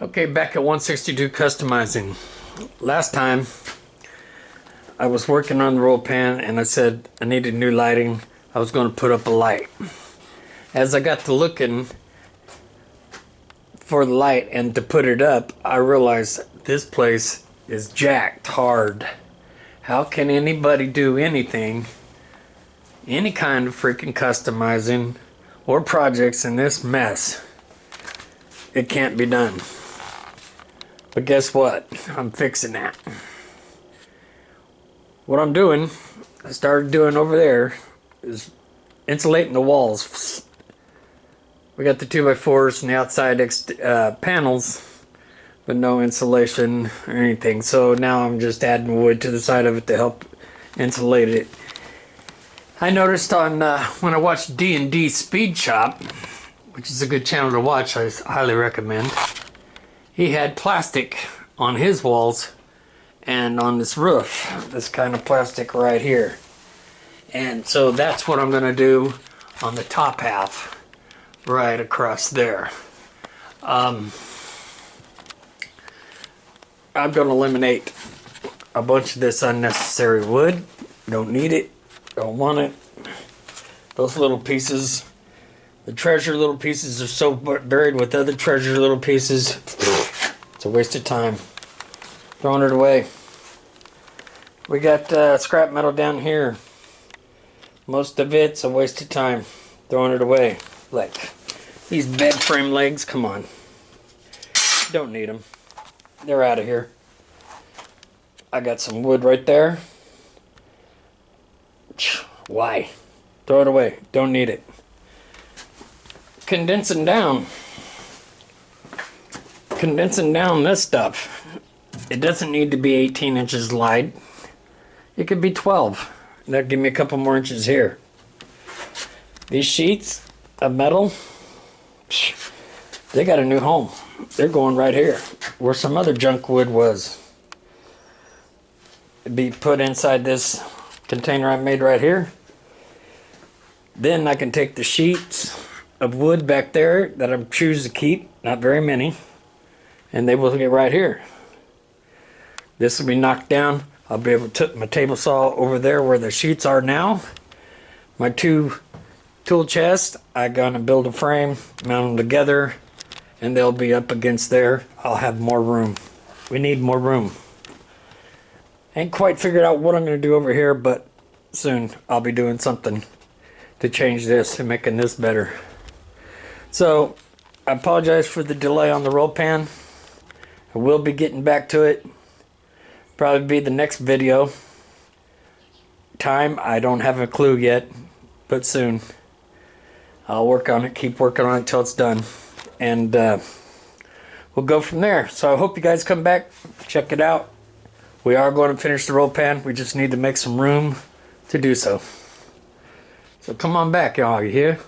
Okay, back at 162 customizing. Last time I was working on the roll pan and I said I needed new lighting. I was going to put up a light. As I got to looking for the light and to put it up, I realized this place is jacked hard. How can anybody do anything, any kind of freaking customizing or projects in this mess? It can't be done. But guess what? I'm fixing that. What I'm doing, I started doing over there, is insulating the walls. We got the 2x4s and the outside panels, but no insulation or anything. So now I'm just adding wood to the side of it to help insulate it. I noticed on when I watched D&D Speed Shop, which is a good channel to watch, I highly recommend. He had plastic on his walls and on this roof, this kind of plastic right here. And so that's what I'm going to do on the top half, right across there. I'm going to eliminate a bunch of this unnecessary wood. Don't need it, don't want it. Those little pieces, the treasure little pieces, are so buried with other treasure little pieces. It's a waste of time. Throwing it away. We got scrap metal down here. Most of it's a waste of time. Throwing it away. Like these bed frame legs, come on. Don't need them. They're out of here. I got some wood right there. Why? Throw it away. Don't need it. Condensing down this stuff. It doesn't need to be 18 inches wide. It could be 12. That'll give me a couple more inches here. These sheets of metal, they got a new home. They're going right here where some other junk wood was. It'd be put inside this container I made right here. Then I can take the sheets of wood back there that I'm choosing to keep, not very many, and they will get right here. This will be knocked down. I'll be able to put my table saw over there where the sheets are now. My two tool chests, I'm gonna build a frame, mount them together, and they'll be up against there. I'll have more room. We need more room. Ain't quite figured out what I'm gonna do over here, but soon I'll be doing something to change this and making this better. So I apologize for the delay on the roll pan. I will be getting back to it. Probably be the next video. Time, I don't have a clue yet, but soon. I'll work on it, keep working on it till it's done. And we'll go from there. So I hope you guys come back, check it out. We are going to finish the roll pan. We just need to make some room to do so. So come on back, y'all. You hear?